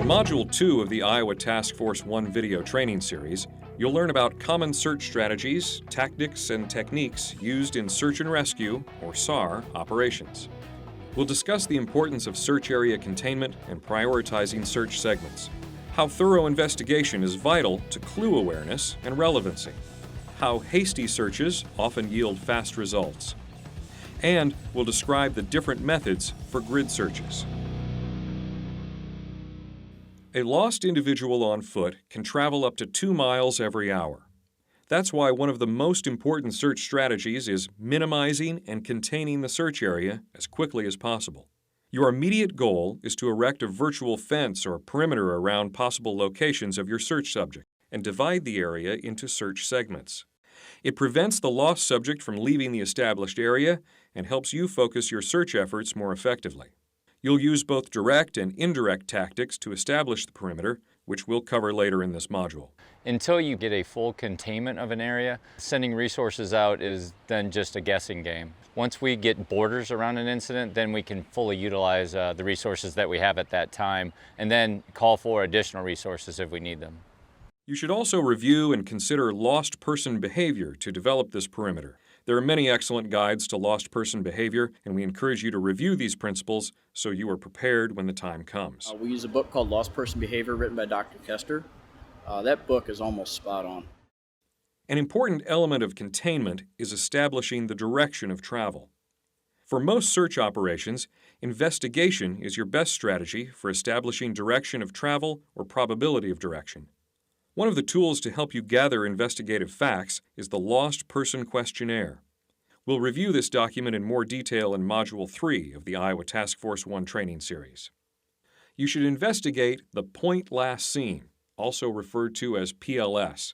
In Module 2 of the Iowa Task Force 1 video training series, you'll learn about common search strategies, tactics, and techniques used in search and rescue, or SAR, operations. We'll discuss the importance of search area containment and prioritizing search segments, how thorough investigation is vital to clue awareness and relevancy, how hasty searches often yield fast results, and we'll describe the different methods for grid searches. A lost individual on foot can travel up to 2 miles every hour. That's why one of the most important search strategies is minimizing and containing the search area as quickly as possible. Your immediate goal is to erect a virtual fence or perimeter around possible locations of your search subject and divide the area into search segments. It prevents the lost subject from leaving the established area and helps you focus your search efforts more effectively. You'll use both direct and indirect tactics to establish the perimeter, which we'll cover later in this module. Until you get a full containment of an area, sending resources out is then just a guessing game. Once we get borders around an incident, then we can fully utilize the resources that we have at that time and then call for additional resources if we need them. You should also review and consider lost person behavior to develop this perimeter. There are many excellent guides to lost person behavior, and we encourage you to review these principles so you are prepared when the time comes. We use a book called Lost Person Behavior written by Dr. Kester. That book is almost spot on. An important element of containment is establishing the direction of travel. For most search operations, investigation is your best strategy for establishing direction of travel or probability of direction. One of the tools to help you gather investigative facts is the Lost Person Questionnaire. We'll review this document in more detail in Module 3 of the Iowa Task Force 1 training series. You should investigate the point last seen, also referred to as PLS.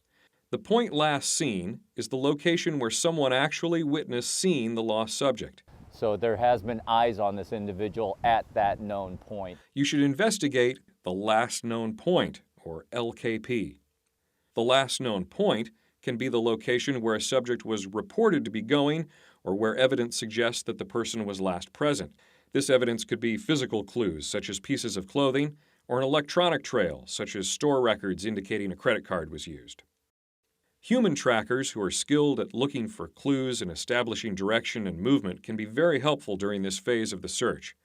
The point last seen is the location where someone actually witnessed seeing the lost subject. So there has been eyes on this individual at that known point. You should investigate the last known point, or LKP. The last known point can be the location where a subject was reported to be going or where evidence suggests that the person was last present. This evidence could be physical clues, such as pieces of clothing, or an electronic trail, such as store records indicating a credit card was used. Human trackers who are skilled at looking for clues and establishing direction and movement can be very helpful during this phase of the search.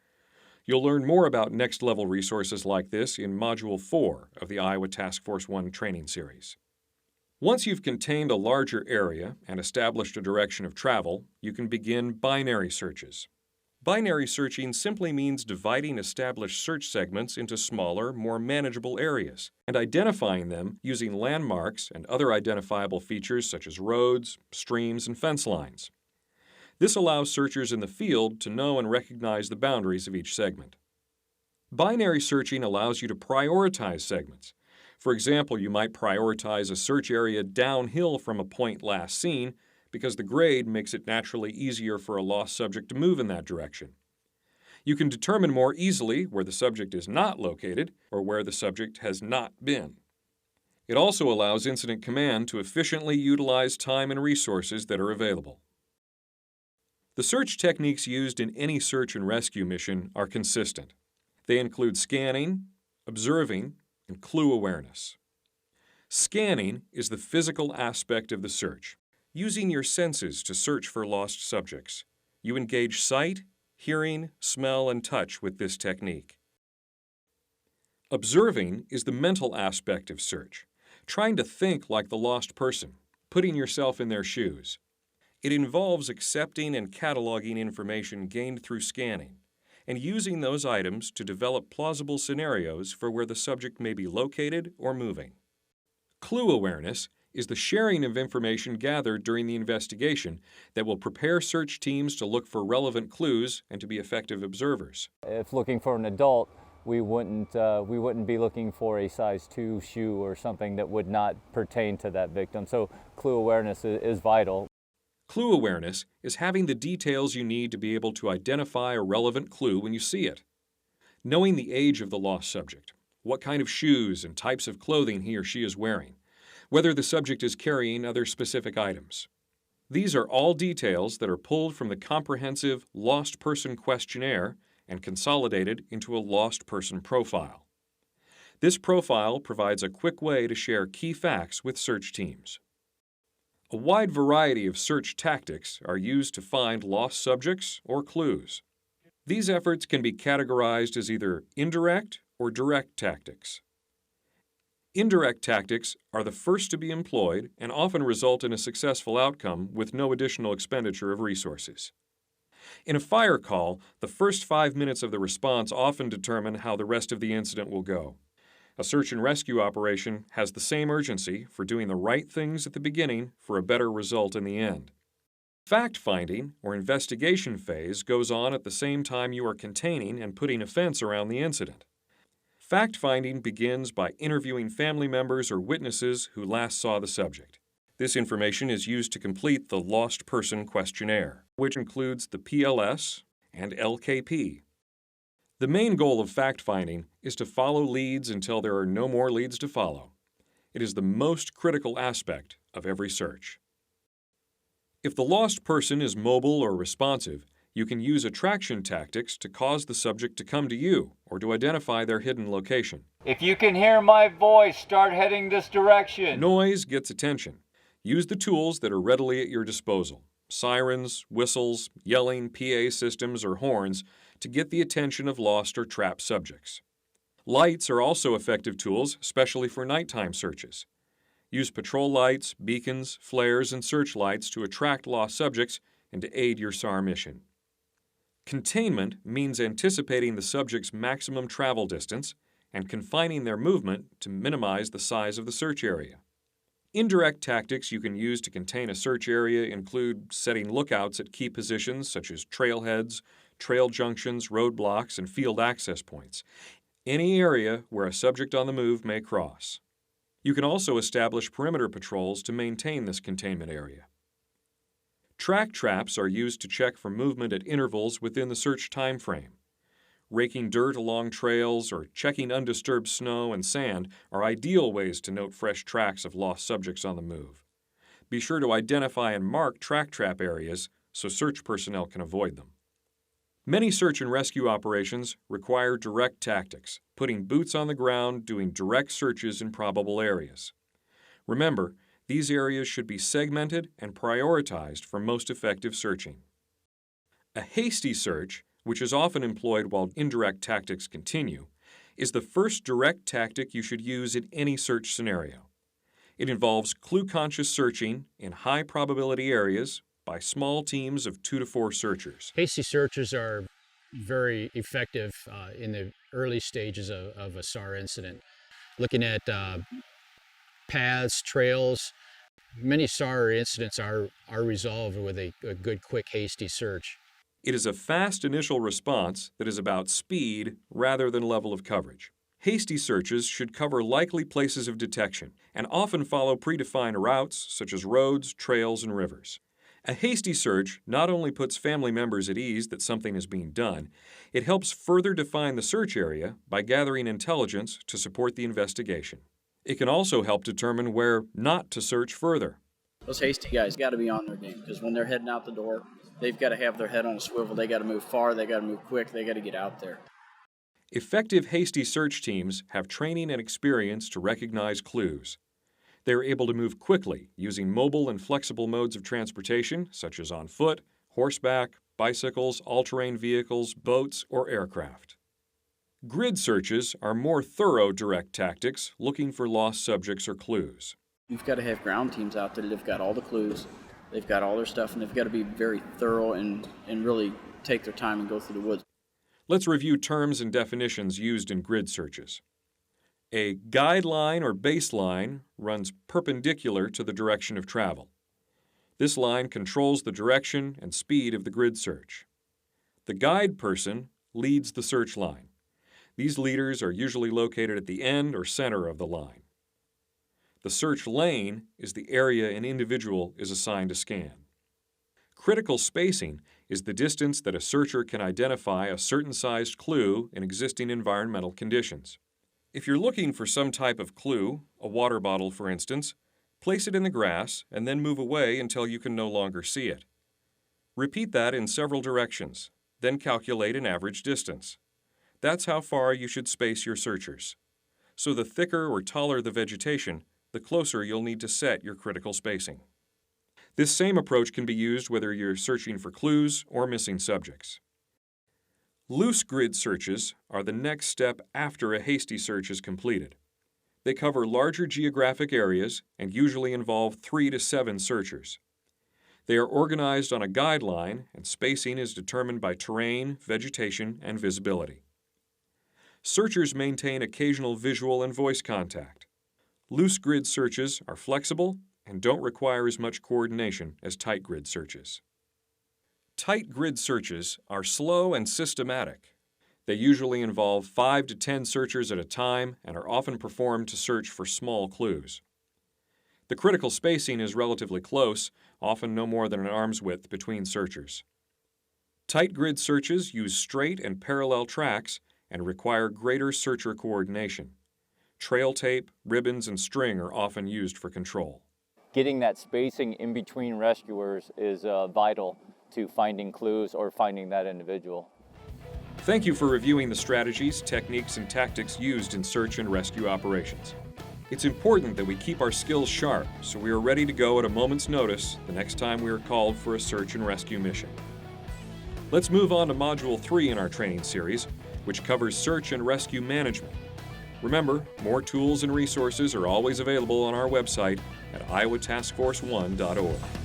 You'll learn more about next-level resources like this in Module 4 of the Iowa Task Force 1 training series. Once you've contained a larger area and established a direction of travel, you can begin binary searches. Binary searching simply means dividing established search segments into smaller, more manageable areas and identifying them using landmarks and other identifiable features such as roads, streams, and fence lines. This allows searchers in the field to know and recognize the boundaries of each segment. Binary searching allows you to prioritize segments. For example, you might prioritize a search area downhill from a point last seen because the grade makes it naturally easier for a lost subject to move in that direction. You can determine more easily where the subject is not located or where the subject has not been. It also allows Incident Command to efficiently utilize time and resources that are available. The search techniques used in any search and rescue mission are consistent. They include scanning, observing, and clue awareness. Scanning is the physical aspect of the search, using your senses to search for lost subjects. You engage sight, hearing, smell, and touch with this technique. Observing is the mental aspect of search, trying to think like the lost person, putting yourself in their shoes. It involves accepting and cataloging information gained through scanning and using those items to develop plausible scenarios for where the subject may be located or moving. Clue awareness is the sharing of information gathered during the investigation that will prepare search teams to look for relevant clues and to be effective observers. If looking for an adult, we wouldn't be looking for a size 2 shoe or something that would not pertain to that victim. So clue awareness is vital. Clue awareness is having the details you need to be able to identify a relevant clue when you see it. Knowing the age of the lost subject, what kind of shoes and types of clothing he or she is wearing, whether the subject is carrying other specific items. These are all details that are pulled from the comprehensive Lost Person Questionnaire and consolidated into a Lost Person Profile. This profile provides a quick way to share key facts with search teams. A wide variety of search tactics are used to find lost subjects or clues. These efforts can be categorized as either indirect or direct tactics. Indirect tactics are the first to be employed and often result in a successful outcome with no additional expenditure of resources. In a fire call, the first 5 minutes of the response often determine how the rest of the incident will go. A search and rescue operation has the same urgency for doing the right things at the beginning for a better result in the end. Fact-finding or investigation phase goes on at the same time you are containing and putting a fence around the incident. Fact-finding begins by interviewing family members or witnesses who last saw the subject. This information is used to complete the Lost Person Questionnaire, which includes the PLS and LKP. The main goal of fact-finding is to follow leads until there are no more leads to follow. It is the most critical aspect of every search. If the lost person is mobile or responsive, you can use attraction tactics to cause the subject to come to you or to identify their hidden location. If you can hear my voice, start heading this direction. Noise gets attention. Use the tools that are readily at your disposal. Sirens, whistles, yelling, PA systems, or horns to get the attention of lost or trapped subjects. Lights are also effective tools, especially for nighttime searches. Use patrol lights, beacons, flares, and searchlights to attract lost subjects and to aid your SAR mission. Containment means anticipating the subject's maximum travel distance and confining their movement to minimize the size of the search area. Indirect tactics you can use to contain a search area include setting lookouts at key positions such as trailheads, trail junctions, roadblocks, and field access points, any area where a subject on the move may cross. You can also establish perimeter patrols to maintain this containment area. Track traps are used to check for movement at intervals within the search time frame. Raking dirt along trails or checking undisturbed snow and sand are ideal ways to note fresh tracks of lost subjects on the move. Be sure to identify and mark track trap areas so search personnel can avoid them. Many search and rescue operations require direct tactics, putting boots on the ground doing direct searches in probable areas. Remember, these areas should be segmented and prioritized for most effective searching. A hasty search, which is often employed while indirect tactics continue, is the first direct tactic you should use in any search scenario. It involves clue-conscious searching in high-probability areas by small teams of 2 to 4 searchers. Hasty searches are very effective in the early stages of a SAR incident. Looking at paths, trails, many SAR incidents are resolved with a good, quick, hasty search. It is a fast initial response that is about speed rather than level of coverage. Hasty searches should cover likely places of detection and often follow predefined routes such as roads, trails, and rivers. A hasty search not only puts family members at ease that something is being done, it helps further define the search area by gathering intelligence to support the investigation. It can also help determine where not to search further. Those hasty guys got to be on their game because when they're heading out the door, they've got to have their head on a swivel. They got to move far. They got to move quick. They got to get out there. Effective hasty search teams have training and experience to recognize clues. They are able to move quickly using mobile and flexible modes of transportation, such as on foot, horseback, bicycles, all-terrain vehicles, boats, or aircraft. Grid searches are more thorough direct tactics looking for lost subjects or clues. You've got to have ground teams out there that have got all the clues. They've got all their stuff, and they've got to be very thorough and really take their time and go through the woods. Let's review terms and definitions used in grid searches. A guideline or baseline runs perpendicular to the direction of travel. This line controls the direction and speed of the grid search. The guide person leads the search line. These leaders are usually located at the end or center of the line. The search lane is the area an individual is assigned to scan. Critical spacing is the distance that a searcher can identify a certain sized clue in existing environmental conditions. If you're looking for some type of clue, a water bottle for instance, place it in the grass and then move away until you can no longer see it. Repeat that in several directions, then calculate an average distance. That's how far you should space your searchers. so the thicker or taller the vegetation, the closer you'll need to set your critical spacing. This same approach can be used whether you're searching for clues or missing subjects. Loose grid searches are the next step after a hasty search is completed. They cover larger geographic areas and usually involve 3 to 7 searchers. They are organized on a guideline, and spacing is determined by terrain, vegetation, and visibility. Searchers maintain occasional visual and voice contact. Loose grid searches are flexible and don't require as much coordination as tight grid searches. Tight grid searches are slow and systematic. They usually involve 5 to 10 searchers at a time and are often performed to search for small clues. The critical spacing is relatively close, often no more than an arm's width between searchers. Tight grid searches use straight and parallel tracks and require greater searcher coordination. Trail tape, ribbons, and string are often used for control. Getting that spacing in between rescuers is vital to finding clues or finding that individual. Thank you for reviewing the strategies, techniques, and tactics used in search and rescue operations. It's important that we keep our skills sharp so we are ready to go at a moment's notice the next time we are called for a search and rescue mission. Let's move on to Module 3 in our training series, which covers search and rescue management. Remember, more tools and resources are always available on our website at iowataskforce1.org.